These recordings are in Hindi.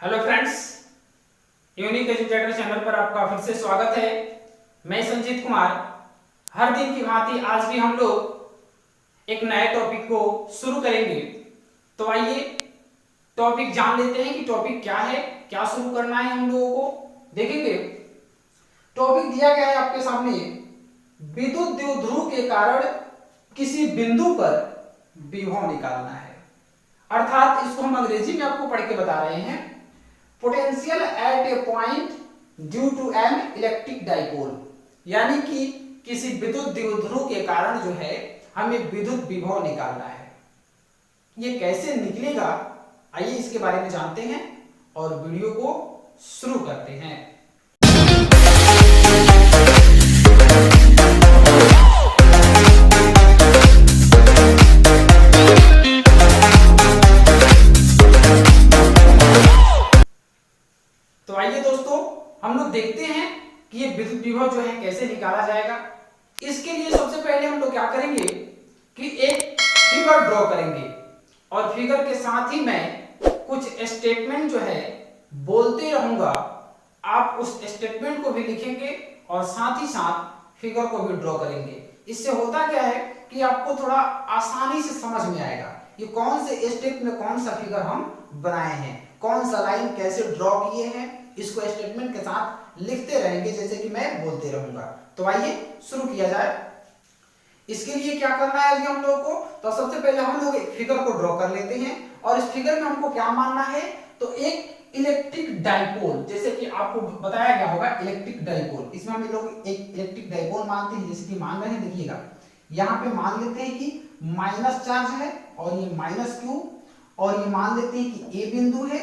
Hello friends, unique educator channel पर आपका फिर से स्वागत है। मैं संजीत कुमार। हर दिन की भांति आज भी हम लोग एक नए टॉपिक को शुरू करेंगे। तो आइए टॉपिक जान लेते हैं कि टॉपिक क्या है, क्या शुरू करना है हम लोगों को देखेंगे। टॉपिक दिया गया है आपके सामने, विद्युत द्विध्रुव के कारण किसी बिंदु पर विभव निकालना है। अर्थात इसको हम अंग्रेजी में आपको पढ़ के बता रहे हैं, potential at a point due to an electric dipole, यानी कि किसी विद्युत द्विध्रुव के कारण जो है हमें विद्युत विभव निकालना है। ये कैसे निकलेगा, आइए इसके बारे में जानते हैं और वीडियो को शुरू करते हैं। तो आइए दोस्तों, हम लोग देखते हैं कि ये विद्युत विभव जो है कैसे निकाला जाएगा। इसके लिए सबसे पहले हम लोग क्या करेंगे कि एक फिगर ड्रॉ करेंगे और फिगर के साथ ही मैं कुछ स्टेटमेंट जो है बोलते रहूंगा। आप उस स्टेटमेंट को भी लिखेंगे और साथ ही साथ फिगर को भी ड्रॉ करेंगे। इससे होता क्या है कि आपको थोड़ा आसानी से समझ में आएगा कि कौन से स्टेप में कौन सा फिगर हम बनाए हैं, कौन सा लाइन कैसे ड्रॉ किए हैं। इसको स्टेटमेंट के साथ लिखते रहेंगे जैसे कि मैं बोलते रहूंगा। तो आइए शुरू किया जाए। इसके लिए क्या करना है हम लोगों को, तो सबसे पहले हम लोग एक फिगर को ड्रॉ कर लेते हैं और इस फिगर में हमको क्या मानना है, तो एक इलेक्ट्रिक डाइपोल, जैसे कि आपको बताया गया होगा इलेक्ट्रिक डाइपोल। इसमें हम लोग एक इलेक्ट्रिक डाइपोल मानते हैं, जैसे कि मान रहे हैं, देखिएगा यहाँ पे मान लेते हैं कि माइनस चार्ज है और ये माइनस क्यू, और ये मान लेते हैं कि ए बिंदु है।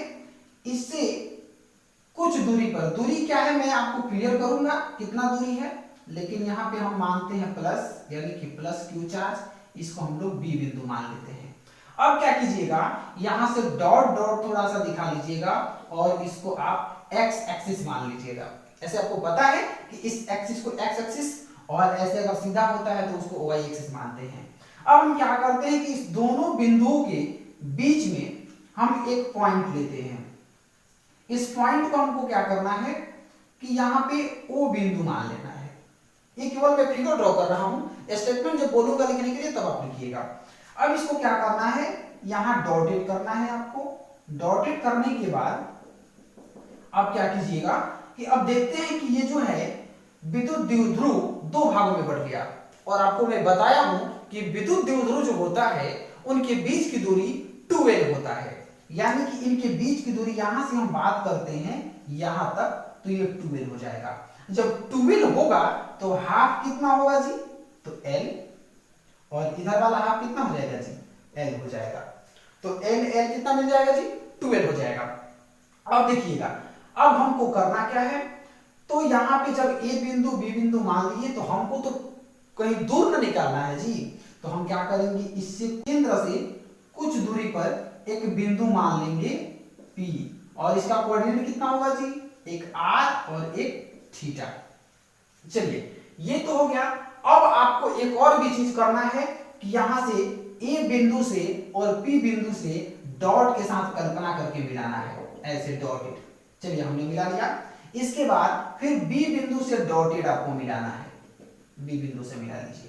इससे कुछ दूरी पर, दूरी क्या है मैं आपको क्लियर करूंगा कितना दूरी है, लेकिन यहाँ पे हम मानते हैं प्लस, यानी कि प्लस क्यू चार्ज। इसको हम लोग बी बिंदु मान लेते हैं। अब क्या कीजिएगा, यहां से डॉट डॉट थोड़ा सा दिखा लीजिएगा और इसको आप एक्स एक्सिस मान लीजिएगा। ऐसे आपको पता है कि इस एक्सिस को एक्स एक्सिस, और ऐसे अगर सीधा होता है तो उसको वाई एक्सिस मानते हैं। अब हम क्या करते हैं कि इस दोनों बिंदुओं के बीच में हम एक पॉइंट लेते हैं। इस पॉइंट को हमको क्या करना है कि यहाँ पे ओ बिंदु मान लेना है। ये केवल मैं फिगर ड्रॉ कर रहा हूं, स्टेटमेंट जब बोलूंगा लिखने के लिए तब आप लिखिएगा। अब इसको क्या करना है, यहां डॉटेड करना है आपको। डॉटेड करने के बाद आप क्या कीजिएगा कि अब देखते हैं कि ये जो है विद्युत द्विध्रुव दो भागों में बढ़ गया। और आपको मैं बताया हूं कि विद्युत द्विध्रुव जो होता है उनके बीच की दूरी 2l होता है, यानी कि इनके बीच की दूरी यहां से हम बात करते हैं यहां तक, तो ये 2l हो जाएगा। जब 2l होगा तो हाफ कितना होगा जी, तो l, और इधर वाला हाफ कितना हो जाएगा जी, l हो जाएगा। तो l कितना मिल जाएगा जी, 2l हो जाएगा। अब देखिएगा, अब हमको करना क्या है, तो यहां पे जब a बिंदु b बिंदु मान लिए तो हमको तो कहीं दूर न निकालना है जी। तो हम क्या करेंगे, इससे केंद्र से कुछ दूरी पर एक बिंदु मान लेंगे P, और इसका कोऑर्डिनेट कितना होगा जी, एक r और एक थीटा। चलिए ये तो हो गया। अब आपको एक और भी चीज करना है कि यहां से A बिंदु से और P बिंदु से डॉट के साथ कल्पना करके मिलाना है, ऐसे डॉटेड। चलिए हमने मिला लिया। इसके बाद फिर B बिंदु से डॉटेड आपको मिलाना है, B बिंदु से मिला लीजिए।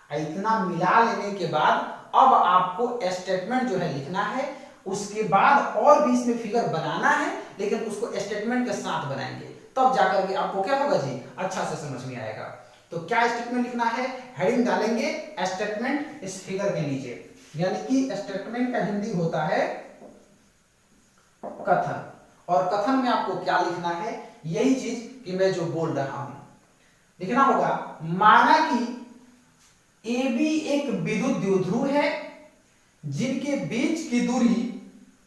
इतना मिला लेने के बाद अब आपको स्टेटमेंट जो है लिखना है। उसके बाद और भी इसमें फिगर बनाना है, लेकिन उसको स्टेटमेंट के साथ बनाएंगे, तब जाकर के आपको क्या होगा जी, अच्छा से समझ में आएगा। तो क्या स्टेटमेंट लिखना है, हेडिंग डालेंगे स्टेटमेंट इस फिगर के नीचे, यानी कि स्टेटमेंट का हिंदी होता है कथन। और कथन में आपको क्या लिखना है, यही चीज कि मैं जो बोल रहा हूं लिखना होगा। माना कि AB एक विद्युत द्विध्रुव है जिनके बीच की दूरी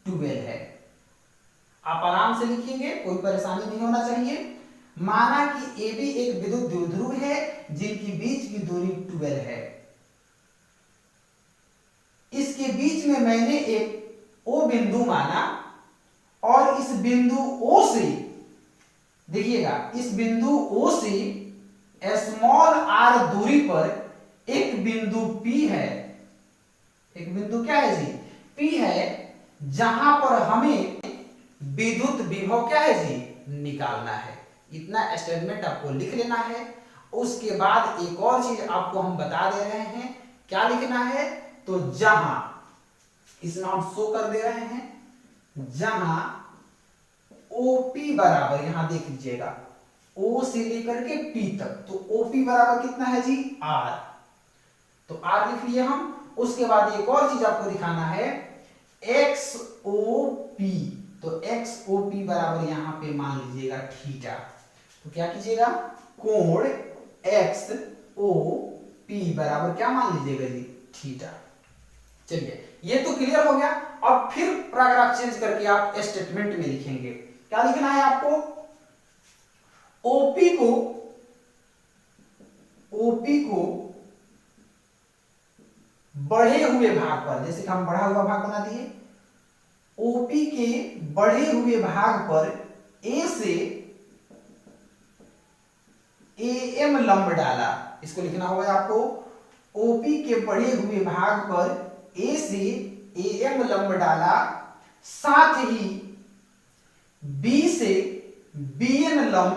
2l है। आप आराम से लिखेंगे, कोई परेशानी नहीं होना चाहिए। माना कि AB एक विद्युत द्विध्रुव है जिनकी बीच की दूरी 2l है। इसके बीच में मैंने एक O बिंदु माना और इस बिंदु O से, देखिएगा, इस बिंदु O से स्मॉल r दूरी पर एक बिंदु P है। एक बिंदु क्या है जी, P है, जहां पर हमें विद्युत विभव क्या है जी, निकालना है। इतना स्टेटमेंट आपको लिख लेना है। उसके बाद एक और चीज आपको हम बता दे रहे हैं, क्या लिखना है, तो जहां, इसमें हम शो कर दे रहे हैं, जहां ओपी बराबर, यहां देख लीजिएगा, ओ से लेकर के पी तक, तो ओपी बराबर कितना है जी, आर, तो आर लिख लिए हम। उसके बाद एक और चीज आपको दिखाना है, एक्स ओ पी, तो एक्स ओ पी बराबर यहां पे मान लीजिएगा थीटा, तो क्या कीजिएगा, कोण एक्स ओ पी बराबर क्या मान लीजिएगा जी, थीटा। चलिए ये तो क्लियर हो गया। अब फिर पैराग्राफ चेंज करके आप स्टेटमेंट में लिखेंगे, क्या लिखना है आपको, ओपी को बढ़े हुए भाग पर, जैसे कि हम बढ़ा हुआ भाग बना दिए, ओपी के बढ़े हुए भाग पर ए से एम लंब डाला, इसको लिखना होगा आपको, ओपी के बढ़े हुए भाग पर ए से एम लंब डाला, साथ ही बी से बीएन लंब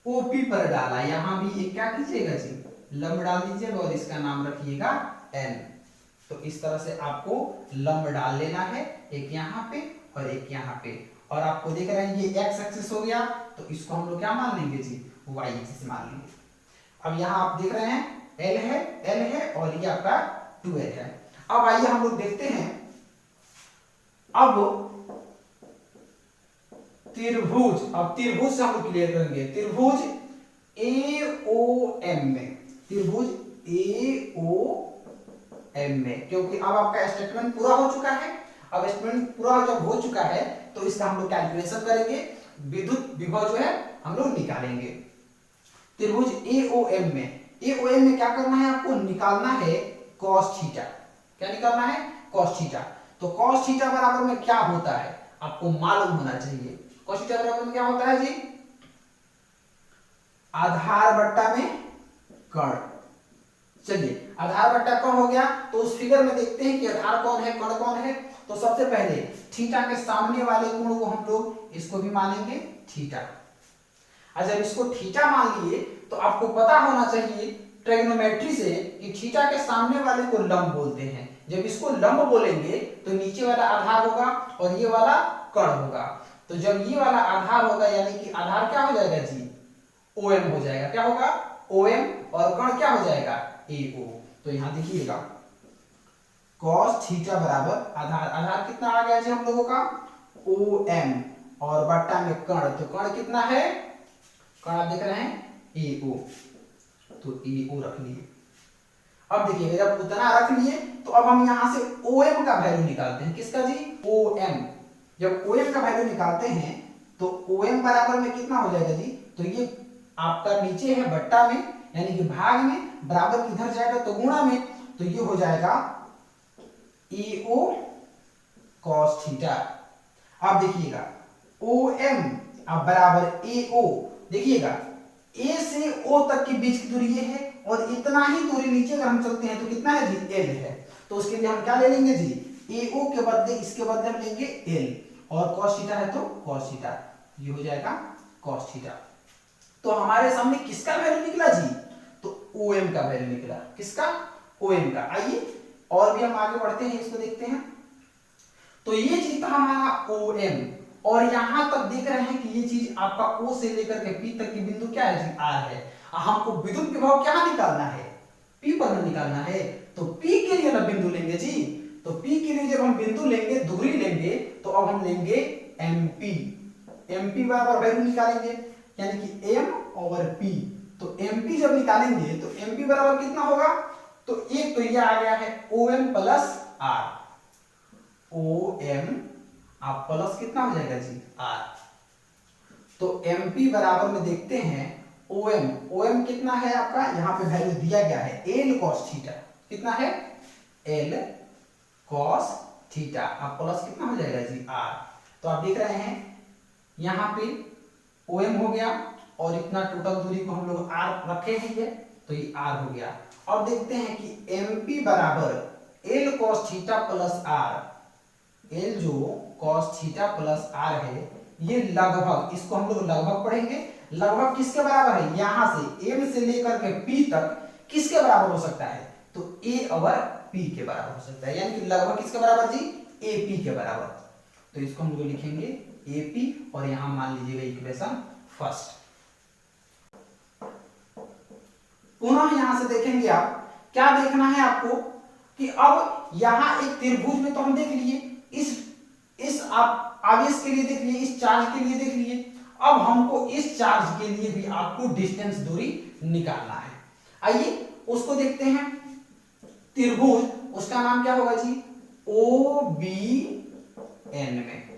ओपी पर डाला। यहां भी एक क्या कीजिएगा जी, लंब डाल दीजिएगा और इसका नाम रखिएगा एन। तो इस तरह से आपको लंब डाल लेना है, एक यहां पे और एक यहां पे। और आपको देख रहे हैं ये एक्स एक्सिस हो गया, तो इसको हम लोग क्या मान लेंगे जी, वाई एक्सिस मान लेंगे। अब यहां आप देख रहे हैं एल है और ये आपका 2l है। अब आइए हम लोग देखते हैं, अब त्रिभुज, अब त्रिभुज से हम लोग क्लियर करेंगे, त्रिभुज एओएम में, त्रिभुज एओएम में, क्योंकि अब आपका स्टेटमेंट पूरा हो चुका है। अब स्टेटमेंट पूरा जब हो चुका है तो इसका हम लोग कैलकुलेशन करेंगे, विद्युत विभव जो है हम लोग निकालेंगे। त्रिभुज एओएम में क्या करना है आपको, निकालना है cos थीटा। क्या निकालना है, cos थीटा। तो cos थीटा बराबर में क्या होता है आपको मालूम होना चाहिए। cos थीटा बराबर में क्या होता है जी, आधार बट्टा में कण। चलिए आधार बट्टा कण हो गया, तो उस फिगर में देखते हैं कि आधार कौन है, कण कौन है। तो सबसे पहले थीटा के सामने वाले कोण को हम लोग इसको भी मानेंगे थीटा। और जब इसको थीटा मान लिए तो आपको पता होना चाहिए ट्रिग्नोमेट्री से कि थीटा के सामने वाले को लंब बोलते हैं। जब इसको लंब बोलेंगे तो नीचे वाला आधार होगा और ये वाला कण होगा। तो जब ये वाला आधार होगा यानी कि आधार क्या हो जाएगा जी, ओएम हो जाएगा। क्या होगा, ओएम, और कण क्या हो जाएगा, एओ। तो यहां देखिएगा cos थीटा बराबर आधार, आधार कितना आ गया जी हम लोगों का, ओएम, और बट्टा में कण, तो कण कितना है, कण आप देख रहे हैं एओ, तो एओ रख लिए। अब देखिए जब उतना रख लिए तो अब हम यहां से ओएम का वैल्यू निकालते हैं, किसका जी, ओएम। जब ओएम का वैल्यू निकालते हैं तो ओएम बराबर में कितना हो जाएगा जी, तो ये आपका नीचे है बट्टा में यानी कि भाग में, बराबर किधर जाएगा तो गुणा में, तो ये हो जाएगा एओ cos थीटा। अब देखिएगा ओएम अब बराबर एओ, देखिएगा ए से ओ तक के बीच की दूरी ये है और इतना ही दूरी नीचे अगर हम चलते हैं तो कितना है जी, एल है। तो उसके लिए हम क्या ले लेंगे जी, एओ के बदले इसके बदले हम लेंगे एल, और cos थीटा है तो cos थीटा, ये हो जाएगा cos थीटा। तो हमारे सामने किसका वैल्यू निकला जी, तो ओएम का वैल्यू निकला, किसका, ओएम का। आइए और भी हम आगे बढ़ते हैं, इसको देखते हैं। तो ये चीज था हमारा ओएम, और यहां तक देख रहे हैं कि ये चीज आपका ओ से लेकर के पी तक की बिंदु क्या है जी, आर है। हमको विद्युत विभव क्या निकालना है, पी पर निकालना है। तो पी के लिए ना बिंदु लेंगे जी, तो पी के लिए जब हम बिंदु लेंगे, दूरी लेंगे, तो अब हम लेंगे एमपी। एमपी बराबर वैल्यू निकालेंगे यानी कि एम ओवर पी। तो एमपी जब निकालेंगे तो एमपी बराबर कितना होगा, तो एक तो ये आ गया है ओएम प्लस आर, ओएम आप प्लस कितना हो जाएगा जी, आर। तो एमपी बराबर में देखते हैं ओएम, ओएम कितना है आपका, यहां पे वैल्यू दिया गया है एल cos थीटा, कितना है एल cos थीटा, आप प्लस कितना हो जाएगा जी, आर। तो आप देख रहे हैं यहां पे ओएम हो गया और इतना टोटल दूरी को हम लोग आर रखे हैं, तो ये आर हो गया। अब देखते हैं कि एमपी बराबर L cos theta plus R, L जो cos थीटा प्लस r है, ये लगभग, इसको हम लोग लगभग पढ़ेंगे, लगभग किसके बराबर है, यहां से m से लेकर के p तक किसके बराबर हो सकता है, तो a ओवर p के बराबर हो सकता है, यानी कि लगभग किसके बराबर जी, ap के बराबर। तो इसको हम लोग लिखेंगे ap और यहां मान लीजिएगा इक्वेशन फर्स्ट। पुनः यहां से देखेंगे आप, क्या देखना है आपको कि अब यहां एक त्रिभुज में तो हम देख लिए, इस आप आवेश के लिए देख लिए, इस चार्ज के लिए देख लिए, अब हमको इस चार्ज के लिए भी आपको डिस्टेंस दूरी निकालना है। आइए उसको देखते हैं। त्रिभुज, उसका नाम क्या होगा जी, OBN में,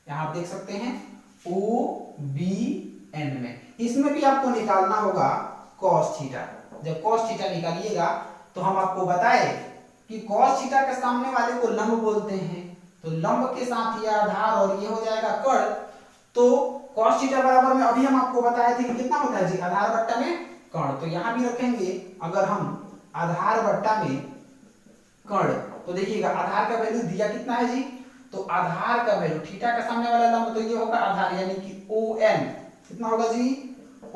यहां आप देख सकते हैं OBN में, इसमें भी आपको निकालना होगा cos थीटा। जब cos थीटा निकालिएगा तो हम आपको बताए कि cos थीटा के सामने वाले को लंब बोलते हैं, तो लंब के साथ ये आधार और ये हो जाएगा कर्ण, तो cos थीटा बराबर में अभी हम आपको बताए थे कि कितना होता है जी, आधार बट्टा में कर्ण। तो यहां भी रखेंगे, अगर हम आधार बट्टा में कर्ण, तो देखिएगा आधार का वैल्यू दिया कितना है जी, तो आधार का वैल्यू थीटा का सामने वाला लंब, तो ये होगा आधार, यानी कि ON, कितना होगा जी,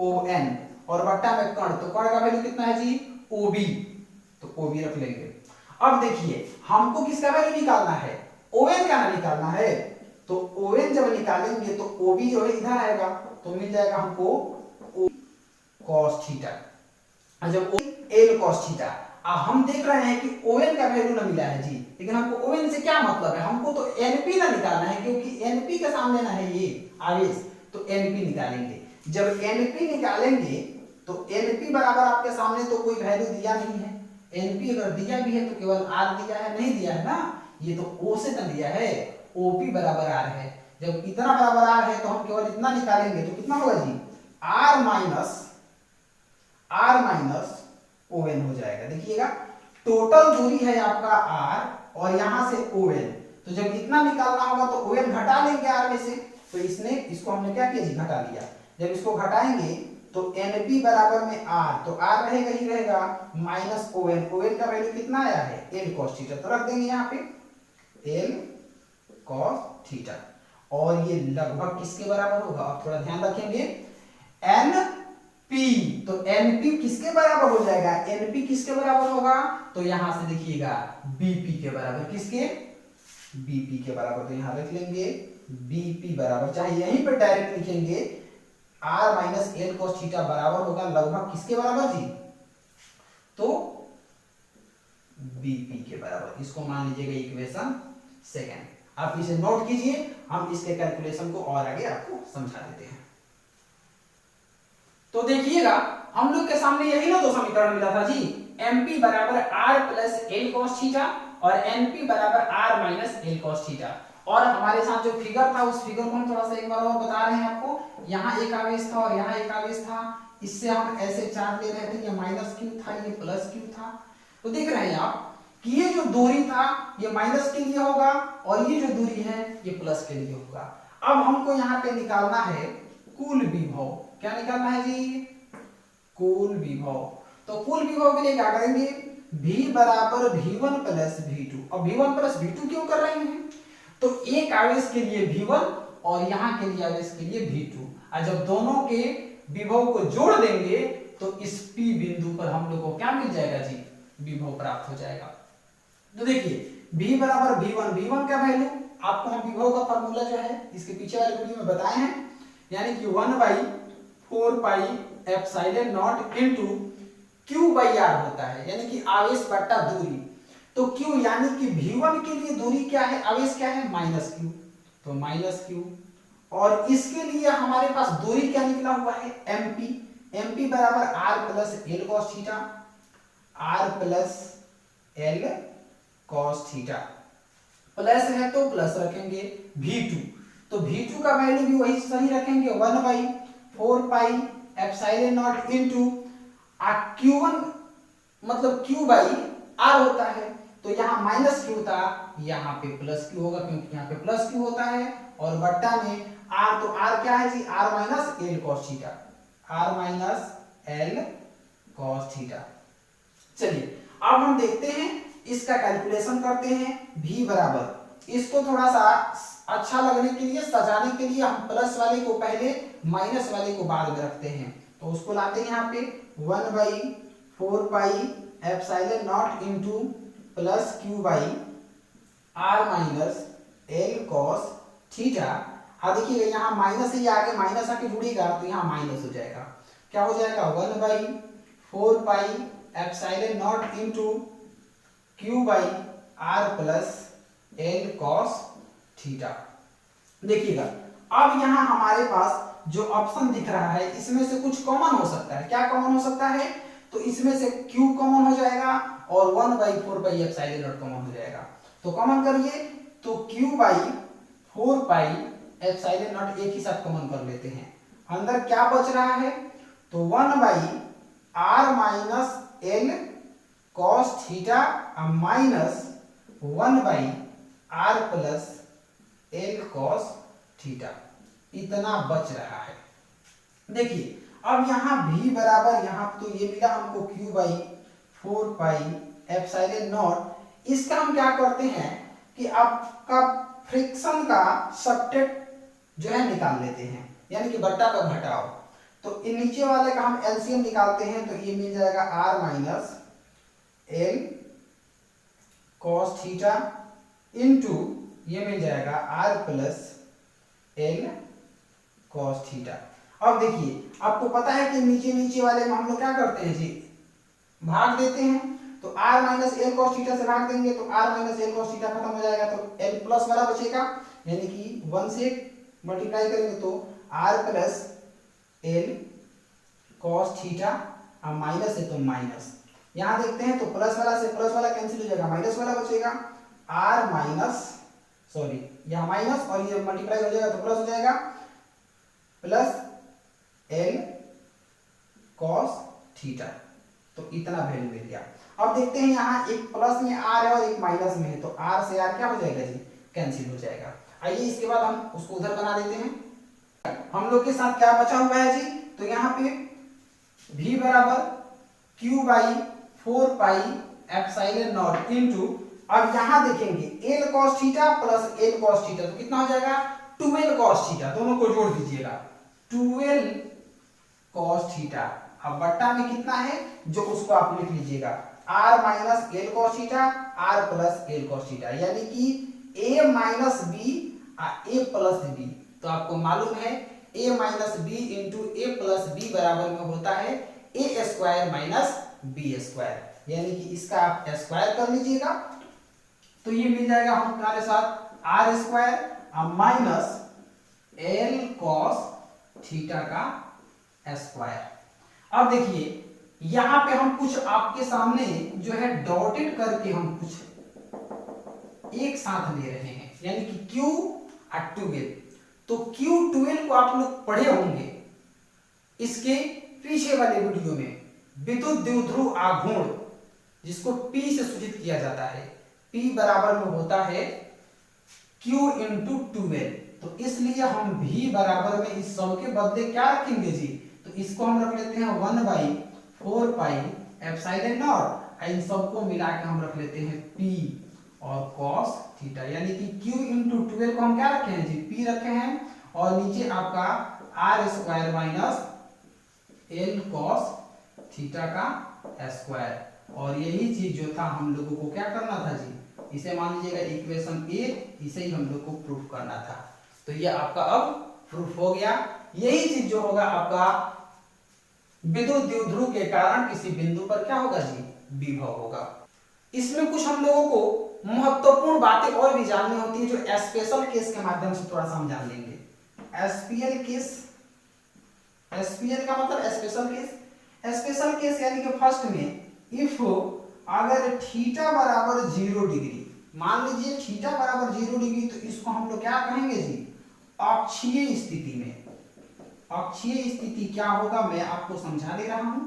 ON, और बट्टा में कर्ण, तो कर्ण का वैल्यू कितना है जी, OB, तो OB रख लेंगे। अब देखिए हमको किसका वैल्यू निकालना है, ON का ना निकालना है, तो ON जब निकालेंगे तो OB जो है इधर आएगा, तो मिल जाएगा हमको cos थीटा, जब L cos थीटा। अब हम देख रहे हैं कि ON का वैल्यू ना मिला है जी, लेकिन हमको ON से क्या मतलब है, हमको तो NP ना निकालना है, क्योंकि NP के सामने ना है ये आवेश, तो NP निकालेंगे। जब NP निकालेंगे तो NP बराबर आपके सामने तो कोई वैल्यू दिया नहीं है, NP अगर दिया भी है तो केवल R दिया है, नहीं दिया है ना, ये तो O से ना दिया है, OP बराबर R है। जब इतना बराबर R है तो हम केवल इतना निकालेंगे, तो कितना होगा जी, R माइनस ON हो जाएगा। देखिएगा टोटल दूरी है आपका R और यहां से ON, तो जब इतना निकालना होगा तो ON घटा लेंगे R में से, तो इसको हमने क्या किया जी, घटा लिया। जब इसको घटाएंगे तो NP बराबर में R, तो R रहेगा ही रहेगा, माइनस ON का वैल्यू कितना आया है, L cos थीटा, तो रख देंगे यहाँ पे L cos थीटा, और ये लगभग किसके बराबर होगा, आप थोड़ा ध्यान रखेंगे, NP, तो NP किसके बराबर हो जाएगा, NP किसके बराबर होगा, तो यहां से देखिएगा BP के बराबर, किसके, BP के बराबर, तो यहां रख लेंगे BP बराबर, चाहे यहीं पर डायरेक्ट लिखेंगे R minus L cos theta बराबर होगा लगभग किसके बराबर जी, तो BP के बराबर। इसको मान लीजिएगा इक्वेशन सेकंड, आप इसे नोट कीजिए, हम इसके कैलकुलेशन को और आगे आपको समझा देते हैं। तो देखिएगा हम लोग के सामने यही ना दो समीकरण मिला था जी, MP बराबर R plus L cos theta और NP बराबर R minus L cos theta, और हमारे साथ जो फिगर था उस फिगर को हम थोड़ा सा एक बार और बता रहे हैं आपको, यहाँ एक आवेश था और यहाँ एक आवेश था, इससे हम ऐसे चार्ज ले रहे थे, ये माइनस क्यू था, ये प्लस क्यू था, तो देख रहे हैं आप कि ये जो दूरी था ये माइनस के लिए होगा और ये जो दूरी है ये प्लस के लिए होगा। अब हमको यहाँ पे निकालना है कुल विभव, क्या निकालना है जी, कुल विभव। तो कुल विभव के लिए क्या करेंगे, V बराबर V1 प्लस V2, और V1 प्लस V2 क्यों कर रहे हैं, तो एक आवेश के लिए V1 और यहाँ के लिए आवेश के लिए V2, और जब दोनों के विभव को जोड़ देंगे तो इस P बिंदु पर हम लोग को क्या मिल जाएगा जी, विभव प्राप्त हो जाएगा। तो देखिए V बराबर V1 का वैल्यू आपको हम विभव का फार्मूला जो है इसके पीछे वाले वीडियो में बताए हैं, यानी कि 1/4 pi epsilon not into Q/R होता है, यानी कि आवेश बट्टा दूरी। तो Q यानी कि V1 के लिए दूरी क्या है, आवेश क्या है, माइनस Q, तो माइनस Q, और इसके लिए हमारे पास दूरी क्या निकला हुआ है, MP बराबर R plus L cos theta, R plus L cos theta, plus है तो प्लस रखेंगे V2, तो V2 का वैल्यू भी वही सही रखेंगे 1/4 pi epsilon not into Q1 मतलब Q/R होता है, तो यहाँ माइनस Q था, यहाँ पे प्लस Q होगा क्योंकि यहाँ पे प्लस Q होता है, और बट्टा में R, तो R क्या है जी, R minus L cos theta, R minus L cos theta. चलिए अब हम देखते हैं इसका कैलकुलेशन करते हैं। V बराबर इसको थोड़ा सा अच्छा लगने के लिए, सजाने के लिए हम प्लस वाले को पहले माइनस वाले को बाद में रखते हैं। तो उसको लाते हैं यहाँ पे 1/4 pi epsilon not into plus q by r minus l cos theta. हाँ देखिएगा यहाँ माइनस ही आगे माइनस आके जुड़ेगा तो यहाँ माइनस हो जाएगा। क्या हो जाएगा 1/4 pi epsilon not into q by r plus l cos theta. देखिएगा अब यहाँ हमारे पास जो ऑप्शन दिख रहा है इसमें से कुछ कॉमन हो सकता है। क्या कॉमन हो सकता है? तो इसमें से q कॉमन हो जाएगा और 1/4 पाई एप्सिलॉन नॉट कॉमन हो जाएगा। तो कॉमन करिए तो q/4 पाई एप्सिलॉन नॉट एक ही साथ कॉमन कर लेते हैं। अंदर क्या बच रहा है? तो 1/r minus l cos theta minus 1/r plus l cos theta, इतना बच रहा है। देखिए अब यहाँ v बराबर, यहाँ तो ये मिला हमको q/4 पाई एप्सिलॉन नॉट। इसका हम क्या करते हैं कि आपका फ्रिक्शन का सबटेट जो है निकाल लेते हैं, यानी कि बट्टा का घटाव। तो इन नीचे वाले का हम एलसीएम निकालते हैं तो ये मिल जाएगा r minus l cos theta into ये मिल जाएगा r plus l cos theta. अब देखिए आपको पता है कि नीचे नीचे वाले में हम लोग क्या करते हैं जी, भाग देते हैं। तो r minus l cos theta से भाग देंगे तो r minus l cos theta खत्म हो जाएगा तो l प्लस वाला बचेगा, यानी कि 1 से मल्टीप्लाई करेंगे तो r plus l cos theta और माइनस है तो माइनस। यहाँ देखते हैं तो प्लस वाला से प्लस वाला कैंसिल हो जाएगा, माइनस वाला बचेगा। r माइनस सॉरी यहाँ माइनस और ये मल्टीप्लाई हो जाएगा तो प्लस हो जाएगा, प्लस l cos थीटा। तो इतना वैल्यू मिल गया। अब देखते हैं यहाँ एक प्लस में r है और एक माइनस में है तो r से r क्या हो जाएगा जी, कैंसिल हो जाएगा। आइए इसके बाद हम उसको उधर बना देते हैं। हम लोग के साथ क्या बचा हुआ है जी, तो यहाँ पे v बराबर q/4 pi epsilon not into, अब यहाँ देखेंगे l cos theta plus l cos theta तो कितना हो जाएगा 12 cos थीटा, दोनों को जोड़ दीजिएगा 12 cos थीटा। अब बट्टा में कितना है जो उसको आप लिख लीजिएगा r minus l cos theta r plus l cos theta, यानी कि a minus b a plus b। तो आपको मालूम है a minus b into a plus b बराबर में होता है a square minus b square, यानी कि इसका आप स्क्वायर कर लीजिएगा तो ये मिल जाएगा हमारे साथ r square minus l cos theta का स्क्वायर। अब देखिए यहाँ पे हम कुछ आपके सामने जो है डॉटेड करके हम कुछ एक साथ ले रहे हैं, यानी कि Q और 12। तो Q12 को आप लोग पढ़े होंगे इसके पीछे वाले वीडियो में, विद्युत द्विध्रुव आघूर्ण जिसको P से सूचित किया जाता है। P बराबर में होता है Q इंटू 12। तो इसलिए हम V बराबर में इस सब के बदले क्या रखेंगे जी, तो इसको हम रख लेते हैं 1/4 पाई एप्सिलॉन नॉट, इन सबको मिला के हम रख लेते हैं P और cos थीटा, यानी कि Q इंटू 12 को हम क्या रखे हैं जी, P रखे हैं और नीचे आपका r square minus l cos theta का स्क्वायर। और यही चीज जो था हम लोगों को क्या करना था जी, इसे मान लीजिएगा इक्वेशन 1, इसे ही हम लोग को प्रूफ करना था। तो ये आपका अब प्रूफ हो गया। यही चीज जो होगा आपका विद्युत द्विध्रुव के कारण किसी बिंदु पर क्या होगा जी, विभव होगा। इसमें कुछ हम लोगों को महत्वपूर्ण बातें और भी जाननी होती है जो स्पेशल केस के माध्यम से थोड़ा सा हम जान लेंगे। एसपीएल केस, एसपीएल का मतलब स्पेशल केस। स्पेशल केस यानी कि फर्स्ट में इफ अगर थीटा बराबर 0 डिग्री, मान लीजिए थीटा बराबर 0 डिग्री, तो इसको हम लोग क्या कहेंगे जी, अक्षीय स्थिति में। अक्षीय स्थिति क्या होगा मैं आपको समझा दे रहा हूं।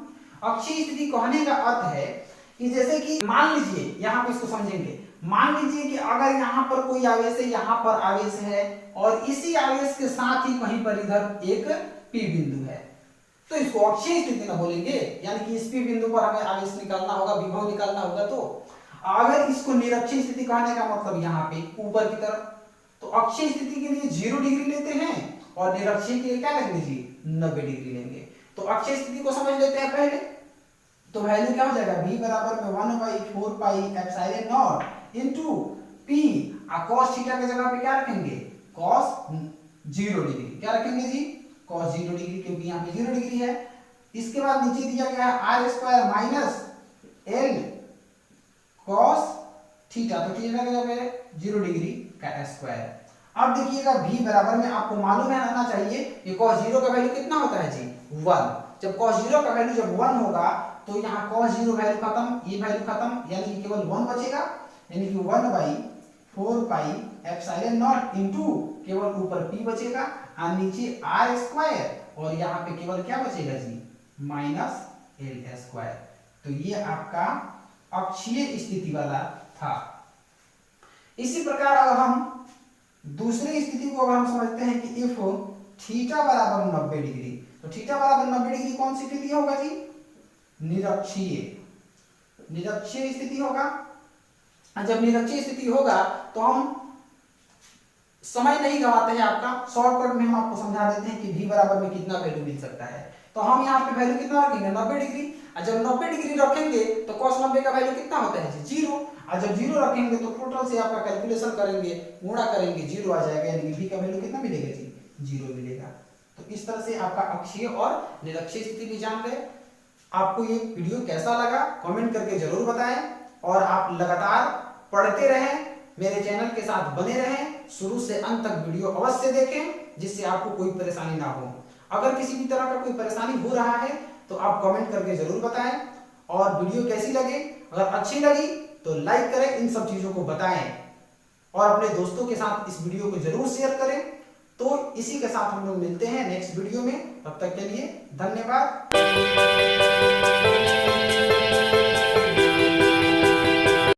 अक्षीय स्थिति कहने का अर्थ है कि जैसे कि मान लीजिए यहाँ पे इसको समझेंगे, मान लीजिए कि अगर यहाँ पर कोई आवेश है, यहाँ पर आवेश है और इसी आवेश के साथ ही कहीं पर इधर एक P बिंदु है, तो इसको अक्षीय स्थिति ना बोलेंगे, यानी कि इस P बिंदु पर हमें आवेश निकालना होगा, विभव निकालना होगा। तो अगर इसको निरक्षीय स्थिति कहने का मतलब यहाँ पे ऊपर की तरफ, तो अक्षीय स्थिति के लिए 0 डिग्री लेते हैं और निरक्षीय के लिए क्या लेंगे जी 90 डिग्री लेंगे। तो अक्षीय स्थिति को समझ लेते हैं पहले। तो वैल्यू क्या हो जाएगा v बराबर में 1/4 pi epsilon not into p cos theta की जगह पे क्या रखेंगे cos 0 डिग्री, क्या रखेंगे जी cos 0 डिग्री, क्योंकि यहाँ पे 0 डिग्री है। इसके बाद नीचे दिया गया है r square minus l cos theta, तो थीटा की जगह पे 0 डिग्री का स्क्वायर। अब देखिएगा v बराबर में आपको मालूम है रहना चाहिए कि cos 0 का वैल्यू कितना होता है जी 1। जब cos 0 का वैल्यू जब 1 होगा तो यहाँ cos 0 वैल्यू खत्म, ये वैल्यू खत्म, यानी कि केवल 1 बचेगा, यानी कि 1/4 पाई एप्सिलॉन नॉट इनटू केवल ऊपर p बचेगा और नीचे r स्क्वायर और यहाँ पे केवल क्या बचेगा जी माइनस l स्क्वायर। तो ये आपका अक्षीय स्थिति वाला था। इसी प्रकार अगर हम दूसरी स्थिति को अगर हम समझते हैं कि इफ थीटा बराबर 90 डिग्री, तो थीटा बराबर 90 डिग्री कौन सी स्थिति होगा जी निरक्षीय स्थिति होगा। जब निरक्षीय स्थिति होगा तो हम समय नहीं गवाते हैं आपका, शॉर्टकट में हम आपको समझा देते हैं कि v बराबर में कितना वैल्यू मिल सकता है। तो हम यहाँ पे वैल्यू कितना रखेंगे 90 डिग्री, और जब 90 डिग्री रखेंगे तो cos 90 का वैल्यू कितना होता है जी 0, और जब 0 रखेंगे तो टोटल से आपका कैलकुलेशन करेंगे, गुणा करेंगे, 0 आ जाएगा, यानी कि v का वैल्यू कितना मिलेगा जी 0 मिलेगा। तो इस तरह से आपका अक्षीय और निरक्षीय स्थिति भी जान गए। आपको ये वीडियो कैसा लगा कमेंट करके जरूर बताएं, और आप लगातार पढ़ते रहें, मेरे चैनल के साथ बने रहें, शुरू से अंत तक वीडियो अवश्य देखें जिससे आपको कोई परेशानी ना हो। अगर किसी भी तरह का कोई परेशानी हो रहा है तो आप कमेंट करके जरूर बताएं, और वीडियो कैसी लगे, अगर अच्छी लगी तो लाइक करें, इन सब चीजों को बताएं और अपने दोस्तों के साथ इस वीडियो को जरूर शेयर करें। तो इसी के साथ हम लोग मिलते हैं नेक्स्ट वीडियो में, तब तक के लिए धन्यवाद।